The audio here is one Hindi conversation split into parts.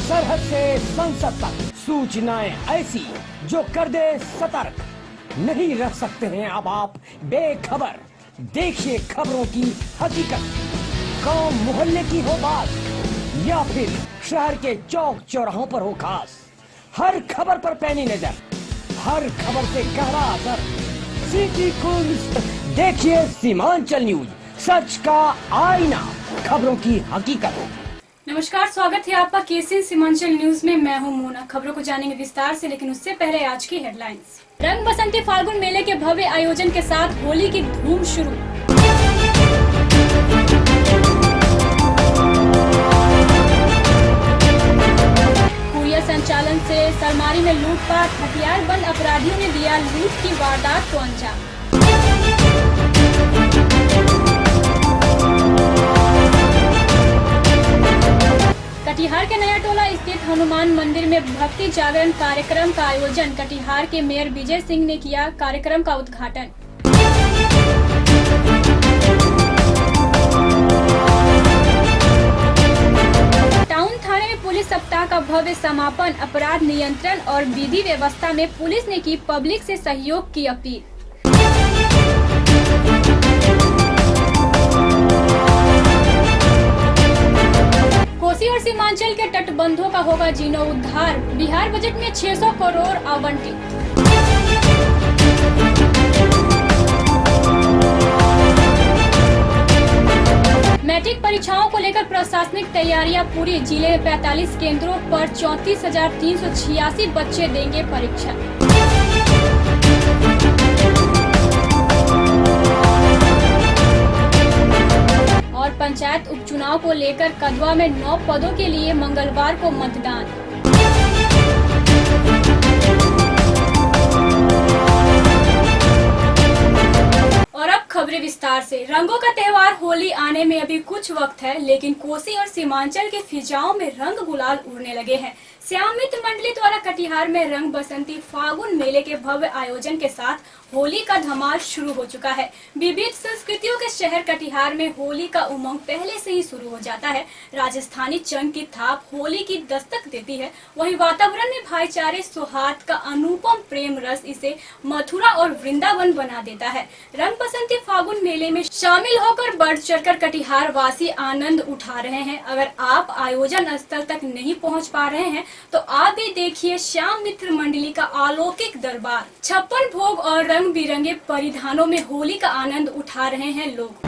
सरहद से संसद तक सूचनाएं ऐसी जो कर दे सतर्क। नहीं रह सकते हैं अब आप बेखबर। देखिए खबरों की हकीकत। गांव मोहल्ले की हो बात या फिर शहर के चौक चौराहों पर हो खास, हर खबर पर पैनी नजर, हर खबर से गहरा असर। सिटी कुल्स देखिए सीमांचल न्यूज, सच का आईना, खबरों की हकीकत। नमस्कार, स्वागत है आपका केसीएन सीमांचल न्यूज में। मैं हूं मोना। खबरों को जानेंगे विस्तार से, लेकिन उससे पहले आज की हेडलाइंस। रंग बसंती फाल्गुन मेले के भव्य आयोजन के साथ होली की धूम शुरू। कुरियर संचालन से सरमारी में लूटपाट, हथियारबंद अपराधियों ने दिया लूट की वारदात को अंजाम। कटिहार के नया टोला स्थित हनुमान मंदिर में भक्ति जागरण कार्यक्रम का आयोजन। कटिहार के मेयर विजय सिंह ने किया कार्यक्रम का उद्घाटन। टाउन थाने में पुलिस सप्ताह का भव्य समापन। अपराध नियंत्रण और विधि व्यवस्था में पुलिस ने की पब्लिक से सहयोग की अपील। कोसी और सीमांचल के तटबंधों का होगा जीर्णोद्धार। बिहार बजट में 600 करोड़ आवंटित। मैट्रिक परीक्षाओं को लेकर प्रशासनिक तैयारियां पूरी। जिले में 45 केंद्रों पर 34,386 बच्चे देंगे परीक्षा। और पंचायत उपचुनाव को लेकर कदवा में 9 पदों के लिए मंगलवार को मतदान। और अब खबरें विस्तार से। रंगों का त्योहार होली आने में अभी कुछ वक्त है, लेकिन कोसी और सीमांचल के फिजाओं में रंग गुलाल उड़ने लगे हैं। श्याम मित्र मंडली द्वारा कटिहार में रंग बसंती फाल्गुन मेले के भव्य आयोजन के साथ होली का धमाल शुरू हो चुका है। विविध संस्कृतियों के शहर कटिहार में होली का उमंग पहले से ही शुरू हो जाता है। राजस्थानी चंग की थाप होली की दस्तक देती है। वहीं वातावरण में भाईचारे सौहार्द का अनुपम प्रेम रस इसे मथुरा और वृंदावन बना देता है। रंग बसंती फाल्गुन मेले में शामिल होकर बढ़ चढ़कर कटिहार वासी आनंद उठा रहे हैं। अगर आप आयोजन स्थल तक नहीं पहुँच पा रहे हैं तो आप भी देखिए श्याम मित्र मंडली का अलौकिक दरबार। 56 भोग और रंग बिरंगे परिधानों में होली का आनंद उठा रहे हैं लोग।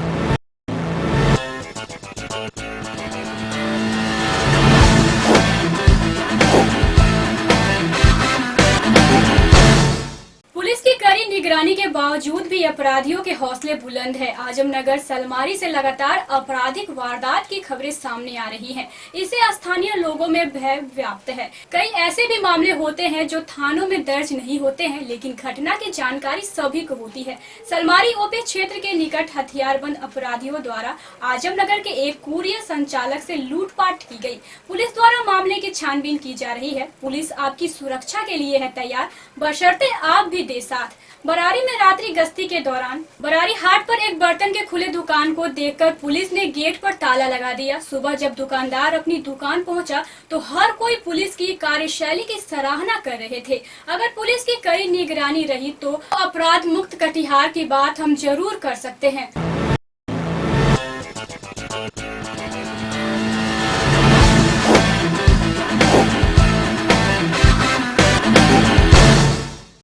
पुलिस की कड़ी निगरानी के बावजूद भी अपराधियों के हौसले बुलंद है। आजमनगर सलमारी से लगातार आपराधिक वारदात की खबरें सामने आ रही हैं। इससे स्थानीय लोगों में भय व्याप्त है। कई ऐसे भी मामले होते हैं जो थानों में दर्ज नहीं होते हैं, लेकिन घटना की जानकारी सभी को होती है। सलमारी ओपी क्षेत्र के निकट हथियारबंद अपराधियों द्वारा आजमनगर के एक कुरियर संचालक से लूटपाट की गई। पुलिस द्वारा मामले की छानबीन की जा रही है। पुलिस आपकी सुरक्षा के लिए है तैयार, बशर्ते आप भी दे साथ। बरारी में रात्रि गश्ती के दौरान बरारी हाट पर एक बर्तन के खुले दुकान को देखकर पुलिस ने गेट पर ताला लगा दिया। सुबह जब दुकानदार अपनी दुकान पहुंचा तो हर कोई पुलिस की कार्यशैली की सराहना कर रहे थे। अगर पुलिस की कड़ी निगरानी रही तो अपराध मुक्त कटिहार की बात हम जरूर कर सकते हैं।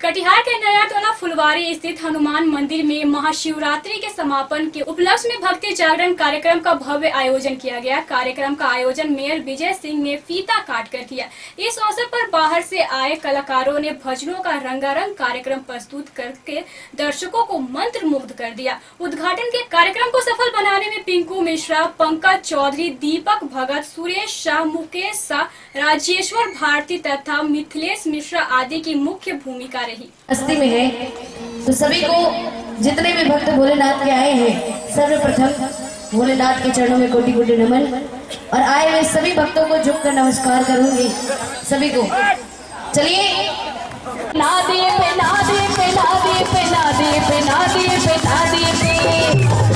कटिहार के नया टोला फुलवारी स्थित हनुमान मंदिर में महाशिवरात्रि के समापन के उपलक्ष्य में भक्ति जागरण कार्यक्रम का भव्य आयोजन किया गया। कार्यक्रम का आयोजन मेयर विजय सिंह ने फीता काट कर किया। इस अवसर पर बाहर से आए कलाकारों ने भजनों का रंगारंग कार्यक्रम प्रस्तुत करके दर्शकों को मंत्र मुग्ध कर दिया। उद्घाटन के कार्यक्रम को सफल बनाने में पिंकू मिश्रा, पंकज चौधरी, दीपक भगत, सुरेश शाह, मुकेश शाह, राजेश्वर भारती तथा मिथिलेश मिश्रा आदि की मुख्य भूमिका रही। होगी। मस्ती में है तो सभी को, जितने भी भक्त भोलेनाथ के आए हैं, सर्वप्रथम भोलेनाथ के चरणों में कोटि कोटि नमन, और आए हुए सभी भक्तों को झुककर नमस्कार करूंगी सभी को। चलिए नादे पे नादे पे नादे पे नादे पे नादे पे नादे पे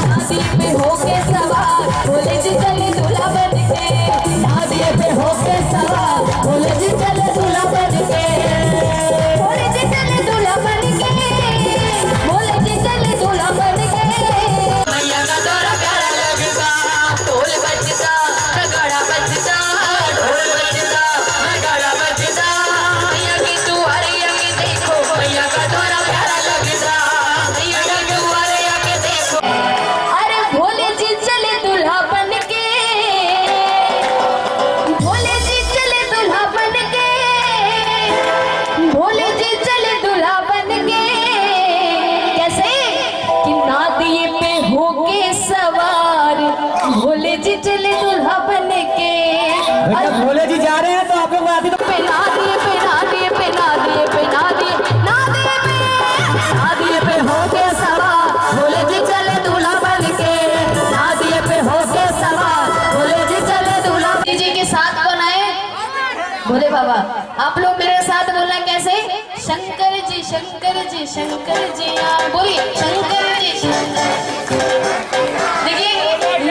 नादे पे होके सवार भोले जी चले दूल्हा बन के, नादे पे होके सवार भोले जी चले दूल्हा बन के, भोले जी चले दूल्हा बन के, भोले जी चले दूल्हा बन के। मैया का दौरा प्यारा लगता, ढोल बजता, नगाड़ा बजता, ढोल बजता, नगाड़ा बजता, मैया की दुआरिया के देखो, मैया का दौरा प्यारा लगता, मैया का दुआरिया के देखो। अरे भोले जी चले दूल्हा बन के, भोले जी चले दूल्हा बन के, भोले जी चले दूल्हा बन के। कैसे कि नादिए पे होके सवार भोले जी चले दूल्हा बन के। भोले जी जा रहे हैं तो आप लोग आते तो पे नादिए पे नादिए पे नादिए पे नादिए नादिए पे नादिए पे होके सवार भोले जी चले दूल्हा बन के, नादिए पे होके सवार भोले जी चले दूल्हा। जी के साथ कौन आए? भोले बाबा। आप लोग मेरे साथ बोलना कैसे? शंकर जी शंकर जी शंकर जी, बोलिए शंकर जी शंकर। देखिए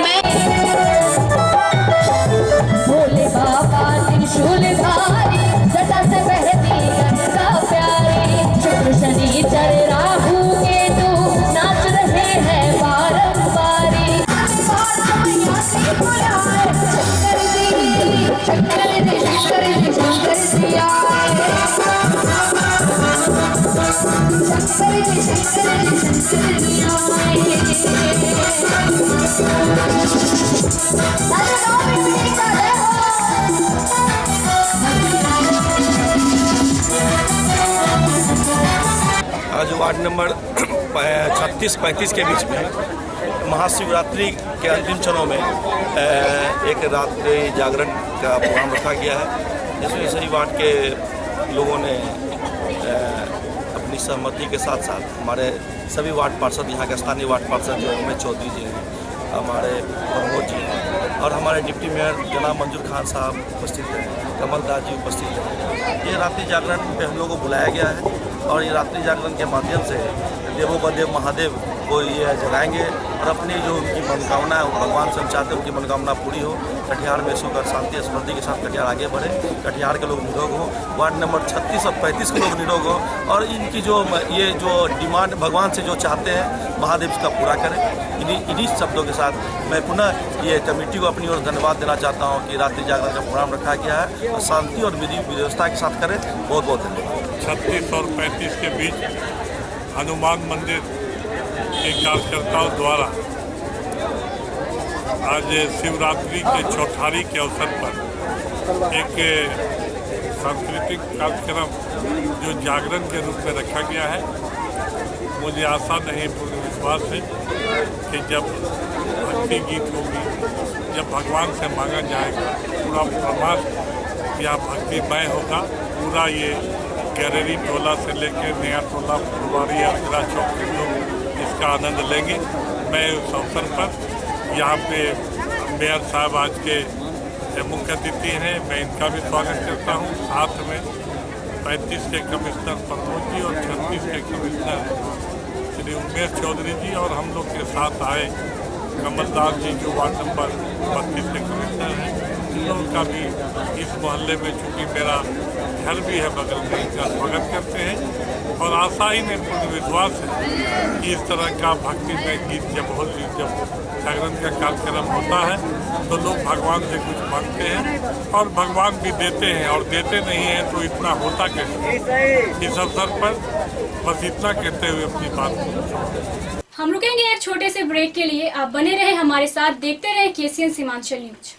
मैं भोले बाबा त्रिशूलधारी, जटा से बहती गंगा प्यारी, शुक्र शनि चर राहु केतु नाच रहे हैं बारंबारी। शंकर जी शंकर जी शंकर जी शंकर जी आए, शंकर जी शंकर जी शंकर जी आज वार्ड नंबर 36-35 के बीच में महाशिवरात्रि के अंतिम क्षणों में एक रात्रि जागरण का प्रोग्राम रखा गया है, जिसमें सभी वार्ड के लोगों ने अपनी सहमति के साथ साथ हमारे सभी वार्ड पार्षद, यहाँ के स्थानीय वार्ड पार्षद जो उमेश चौधरी जी हैं, हमारे प्रमोद जी हैं और हमारे डिप्टी मेयर जनाब मंजूर खान साहब उपस्थित हैं, कमल दास जी उपस्थित हैं। ये रात्रि जागरण पे हम लोगों को बुलाया गया है और ये रात्रि जागरण के माध्यम से देवोपदेव महादेव को ये जगाएंगे और अपनी जो उनकी मनोकामना है भगवान से हम चाहते हैं उनकी मनोकामना पूरी हो, कटिहार में सुख और शांति स्मृति के साथ कटिहार आगे बढ़े, कटिहार के लोग निरोग हों, वार्ड नंबर 36 और 35 के लोग निरोग हों और इनकी जो ये जो डिमांड भगवान से जो चाहते हैं महादेव इसका पूरा करें। इन्हीं शब्दों के साथ मैं पुनः ये कमेटी को अपनी ओर धन्यवाद देना चाहता हूँ कि रात्रि जागरण का प्रोग्राम रखा गया है और शांति और विधि व्यवस्था के साथ करें। बहुत बहुत धन्यवाद। 36 और 35 के बीच हनुमान मंदिर के कार्यकर्ताओं द्वारा आज शिवरात्रि के चौठारी के अवसर पर एक सांस्कृतिक कार्यक्रम जो जागरण के रूप में रखा गया है। मुझे आशा नहीं पूर्ण विश्वास है कि जब भक्ति गीत होगी, जब भगवान से मांगा जाएगा, पूरा प्रमाण या भक्तिमय होगा, पूरा ये गैलरी टोला से लेकर नया टोला फुलवारी अगरा चौक के लोग इसका आनंद लेंगे। मैं उस अवसर पर यहाँ पे मेयर साहब आज के मुख्य अतिथि हैं, मैं इनका भी स्वागत करता हूँ। साथ में 35 के कमिश्नर प्रमोद जी और 36 के कमिश्नर श्री उमेश चौधरी जी और हम लोग के साथ आए कमलदास जी जो वार्ड नंबर 32 के कमिश्नर हैं, इन लोगों का भी इस मोहल्ले में चूँकि मेरा घर भी है बगल में, इनका स्वागत करते हैं और आशा ही नहीं पूर्ण विश्वास है कि इस तरह का भक्तिमय गीत जब जागरण का कार्यक्रम होता है तो लोग भगवान से कुछ मांगते हैं और भगवान भी देते हैं और देते नहीं हैं तो इतना होता कैसे। इस अवसर पर बस इतना कहते हुए अपनी बात को हम रुकेंगे एक छोटे से ब्रेक के लिए। आप बने रहे हमारे साथ, देखते रहे KCN Seemanchal news.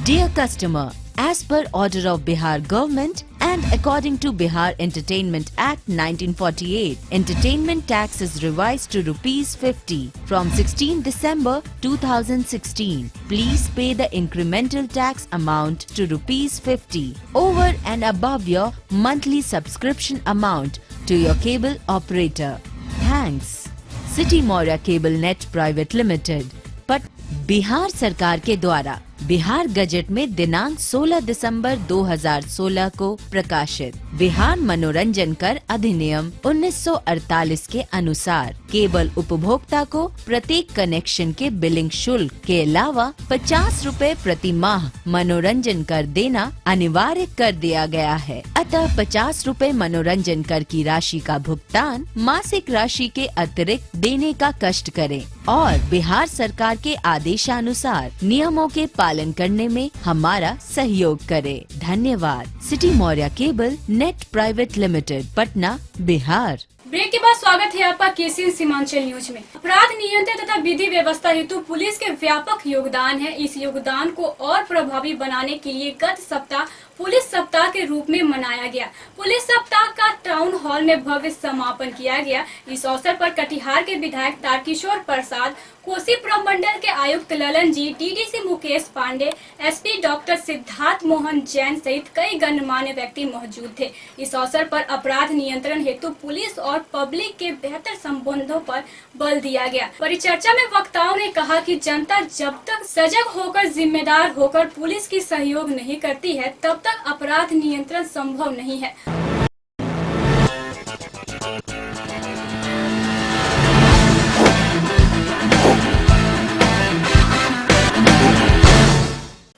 Dear customer, as per order of Bihar government and according to Bihar Entertainment Act 1948, entertainment tax is revised to ₹50 from 16 December 2016. Please pay the incremental tax amount to ₹50 over and above your monthly subscription amount to your cable operator. Thanks. City Moira Cable Net Private Limited. but Bihar सरकार के द्वारा बिहार गजट में दिनांक 16 दिसंबर 2016 को प्रकाशित बिहार मनोरंजन कर अधिनियम 1948 के अनुसार केबल उपभोक्ता को प्रत्येक कनेक्शन के बिलिंग शुल्क के अलावा 50 रुपए प्रति माह मनोरंजन कर देना अनिवार्य कर दिया गया है। अतः 50 रुपए मनोरंजन कर की राशि का भुगतान मासिक राशि के अतिरिक्त देने का कष्ट करें और बिहार सरकार के आदेशानुसार नियमों के पालन करने में हमारा सहयोग करें। धन्यवाद। City Maurya cable net private limited, Patna, Bihar. Break के बाद स्वागत है आपका केसीएन सीमांचल न्यूज में। अपराध नियंत्रण तथा विधि व्यवस्था हेतु पुलिस के व्यापक योगदान है। इस योगदान को और प्रभावी बनाने के लिए गत सप्ताह पुलिस सप्ताह के रूप में मनाया गया। पुलिस सप्ताह का टाउन हॉल में भव्य समापन किया गया। इस अवसर पर कटिहार के विधायक तारकिशोर प्रसाद, कोसी प्रमंडल के आयुक्त Lalan ji, TDC Mukesh Pandey, SP doctor Siddharth Mohan Jain सहित कई गणमान्य व्यक्ति मौजूद थे। इस अवसर पर अपराध नियंत्रण हेतु पुलिस और पब्लिक के बेहतर संबंधों पर बल दिया गया। परिचर्चा में वक्ताओं ने कहा कि जनता जब तक सजग होकर जिम्मेदार होकर पुलिस की सहयोग नहीं करती है तब तक अपराध नियंत्रण संभव नहीं है।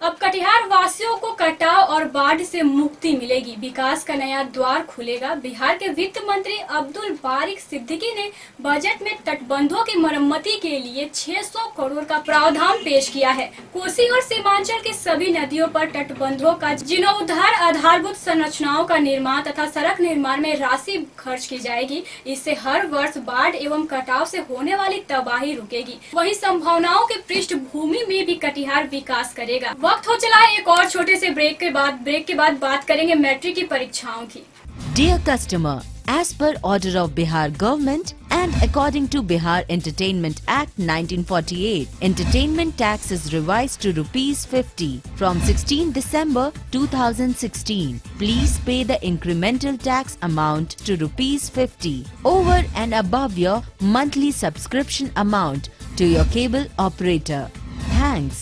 अब कटिहार वासियों को कटाव और बाढ़ से मुक्ति मिलेगी, विकास का नया द्वार खुलेगा। बिहार के वित्त मंत्री अब्दुल बारिक सिद्दीकी ने बजट में तटबंधों की मरम्मती के लिए 600 करोड़ का प्रावधान पेश किया है। कोसी और सीमांचल के सभी नदियों पर तटबंधों का जीर्णोद्धार, आधारभूत संरचनाओं का निर्माण तथा सड़क निर्माण में राशि खर्च की जाएगी। इससे हर वर्ष बाढ़ एवं कटाव से होने वाली तबाही रुकेगी। वहीं संभावनाओं के पृष्ठभूमि में भी कटिहार विकास करेगा। वक्त हो चला है एक और छोटे से ब्रेक के बाद बात करेंगे मैट्रिक की परीक्षाओं की। Dear customer, as per order of Bihar government and according to Bihar Entertainment Act 1948, entertainment tax is revised to ₹50 from 16 December 2016. Please pay the incremental tax amount to ₹50 over and above your monthly subscription amount to your cable operator. Thanks.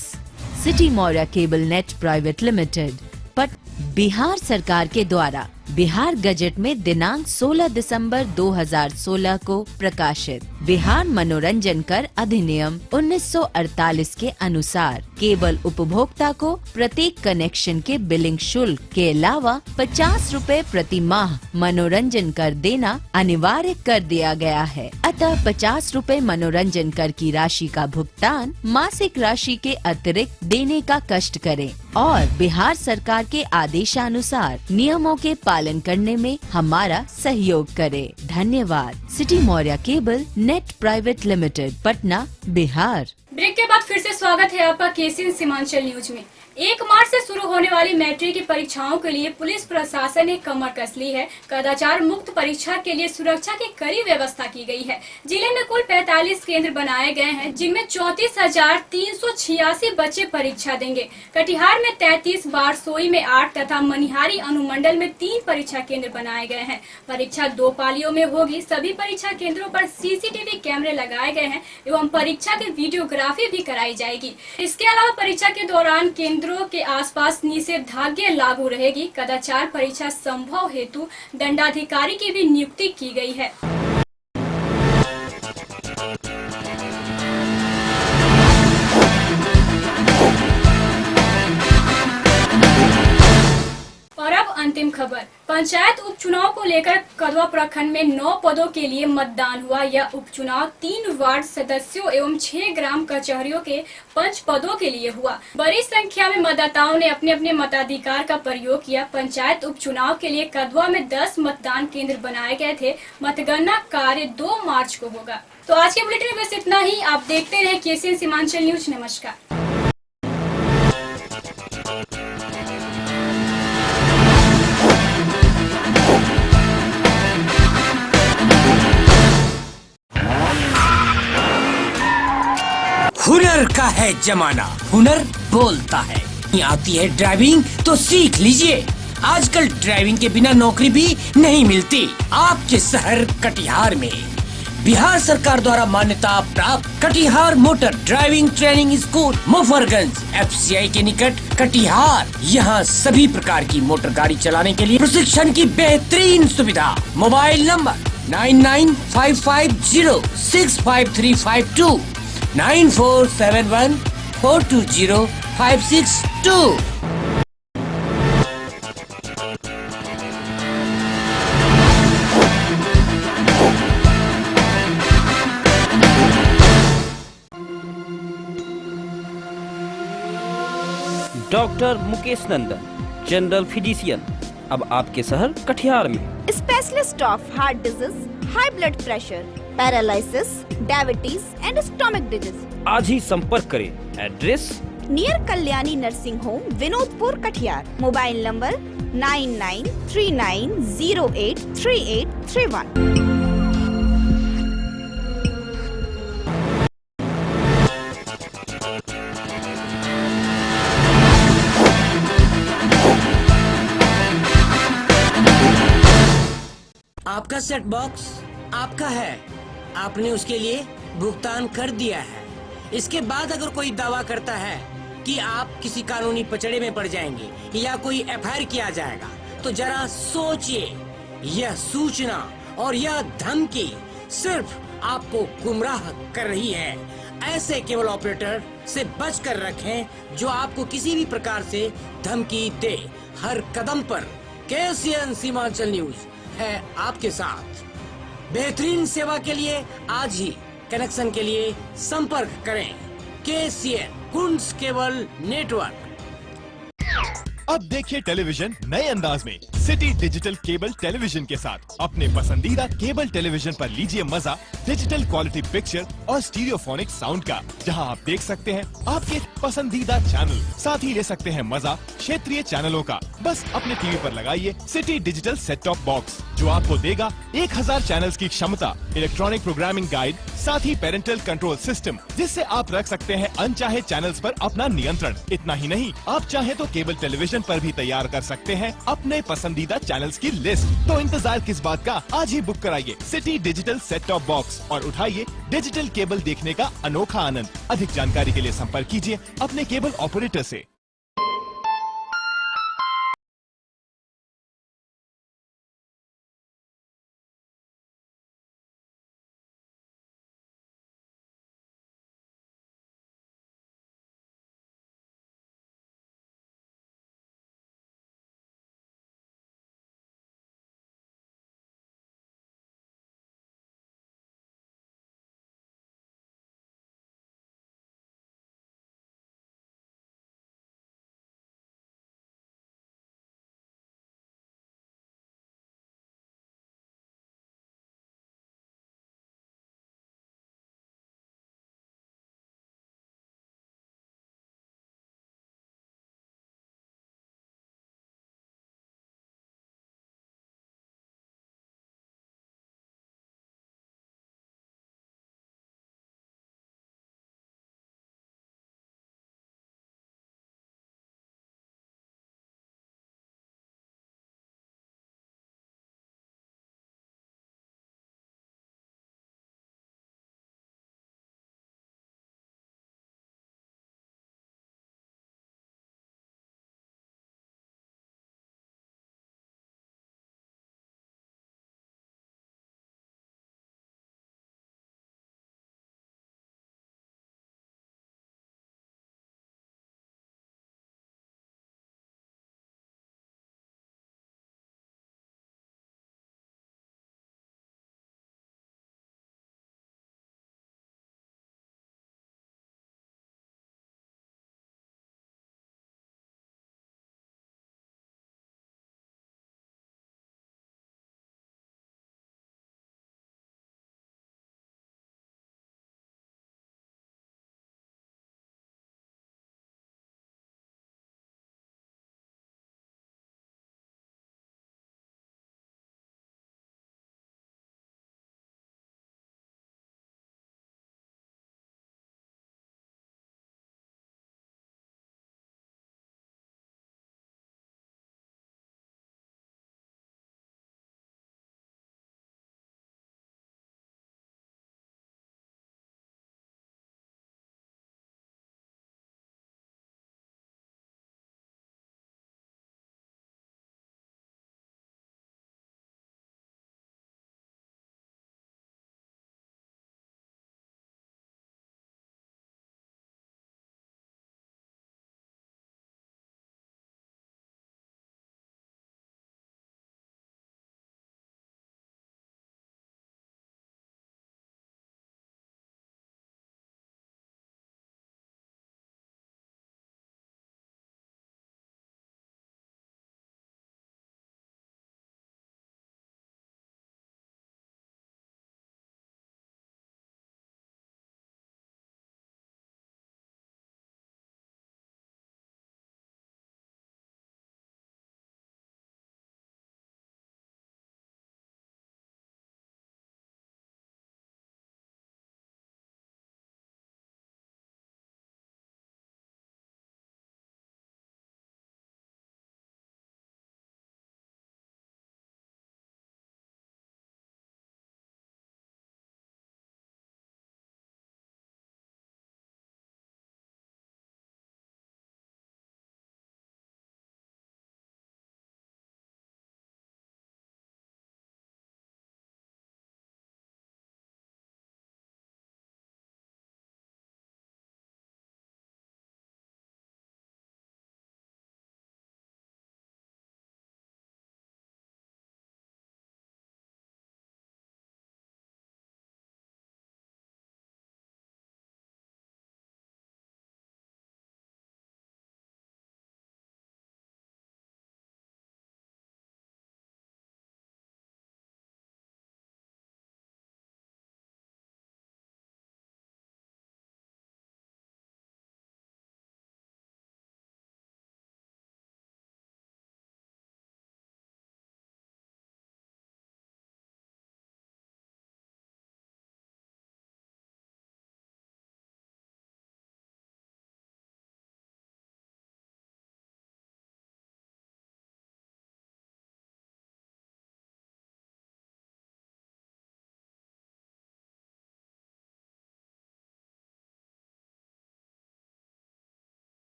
City Maurya cable net private limited, पर बिहार सरकार के द्वारा बिहार गजट में दिनांक 16 दिसंबर 2016 को प्रकाशित बिहार मनोरंजन कर अधिनियम 1948 के अनुसार केबल उपभोक्ता को प्रत्येक कनेक्शन के बिलिंग शुल्क के अलावा 50 रुपए प्रति माह मनोरंजन कर देना अनिवार्य कर दिया गया है। अतः 50 रुपए मनोरंजन कर की राशि का भुगतान मासिक राशि के अतिरिक्त देने का कष्ट करें और बिहार सरकार के आदेशानुसार नियमों के पालन करने में हमारा सहयोग करें। धन्यवाद। City Maurya cable net private limited, Patna, Bihar. Break के बाद फिर से स्वागत है आपका केसीएन सीमांचल न्यूज में। 1 मार्च से शुरू होने वाली मैट्रिक की परीक्षाओं के लिए पुलिस प्रशासन ने कमर कस ली है। कदाचार मुक्त परीक्षा के लिए सुरक्षा की कड़ी व्यवस्था की गई है। जिले में कुल 45 केंद्र बनाए गए हैं, जिनमें 34,386 बच्चे परीक्षा देंगे। कटिहार में 33, बारसोई में 8 तथा मनिहारी अनुमंडल में 3 परीक्षा केंद्र बनाए गए हैं। परीक्षा 2 पालियों में होगी। सभी परीक्षा केंद्रों पर सीसीटीवी कैमरे लगाए गए हैं एवं परीक्षा की वीडियोग्राफी भी कराई जाएगी। इसके अलावा परीक्षा के दौरान केंद्रों के आसपास निषेधाज्ञा लागू रहेगी। कदाचार परीक्षा संभव हेतु दंडाधिकारी की भी नियुक्ति की गई है। और अब अंतिम खबर। पंचायत उपचुनाव को लेकर कदवा प्रखंड में 9 पदों के लिए मतदान हुआ। यह उपचुनाव 3 वार्ड सदस्यों एवं 6 ग्राम कचहरियों के 5 पदों के लिए हुआ। बड़ी संख्या में मतदाताओं ने अपने अपने मताधिकार का प्रयोग किया। पंचायत उपचुनाव के लिए कदवा में 10 मतदान केंद्र बनाए गए थे। मतगणना कार्य 2 मार्च को होगा। तो आज के बुलेटिन में बस इतना ही। आप देखते रहे केसीएन सीमांचल न्यूज। नमस्कार। हुनर का है जमाना, हुनर बोलता है। आती है ड्राइविंग तो सीख लीजिए। आजकल ड्राइविंग के बिना नौकरी भी नहीं मिलती। आपके शहर कटिहार में बिहार सरकार द्वारा मान्यता प्राप्त Katihar motor driving training school Mufarganj FCI के निकट कटिहार। यहाँ सभी प्रकार की मोटर गाड़ी चलाने के लिए प्रशिक्षण की बेहतरीन सुविधा। Mobile number 9955065352 9471420562। डॉक्टर मुकेश नंदन, जनरल फिजिशियन, अब आपके शहर कटिहार में। Specialist of heart disease, high blood pressure, paralysis, diabetes and stomach disease. आज ही संपर्क करें। Address near Kalyani nursing home, Vinodpur, Katihar. Mobile number 9939083831। आपका सेट बॉक्स आपका है, आपने उसके लिए भुगतान कर दिया है। इसके बाद अगर कोई दावा करता है कि आप किसी कानूनी पचड़े में पड़ जाएंगे या कोई FIR किया जाएगा, तो जरा सोचिए। यह सूचना और यह धमकी सिर्फ आपको गुमराह कर रही है। ऐसे केबल ऑपरेटर से बचकर रखें जो आपको किसी भी प्रकार से धमकी दे। हर कदम पर KCN सीमांचल न्यूज है आपके साथ। बेहतरीन सेवा के लिए आज ही कनेक्शन के लिए संपर्क करें KCN कुंज केबल नेटवर्क। अब देखिए टेलीविजन नए अंदाज में सिटी डिजिटल केबल टेलीविजन के साथ। अपने पसंदीदा केबल टेलीविजन पर लीजिए मजा डिजिटल क्वालिटी पिक्चर और स्टीरियोफोनिक साउंड का, जहां आप देख सकते हैं आपके पसंदीदा चैनल। साथ ही ले सकते हैं मजा क्षेत्रीय चैनलों का। बस अपने टीवी पर लगाइए city digital set top box, जो आपको देगा 1000 चैनल्स की क्षमता, इलेक्ट्रॉनिक प्रोग्रामिंग गाइड, साथ ही पेरेंटल कंट्रोल सिस्टम, जिससे आप रख सकते हैं अनचाहे चैनल्स पर अपना नियंत्रण। इतना ही नहीं, आप चाहे तो केबल टेलीविजन पर भी तैयार कर सकते हैं अपने पसंदीदा चैनल्स की लिस्ट। तो इंतजार किस बात का, आज ही बुक कराइए city digital set top box और उठाइए डिजिटल केबल देखने का अनोखा आनंद। अधिक जानकारी के लिए संपर्क कीजिए अपने केबल ऑपरेटर से।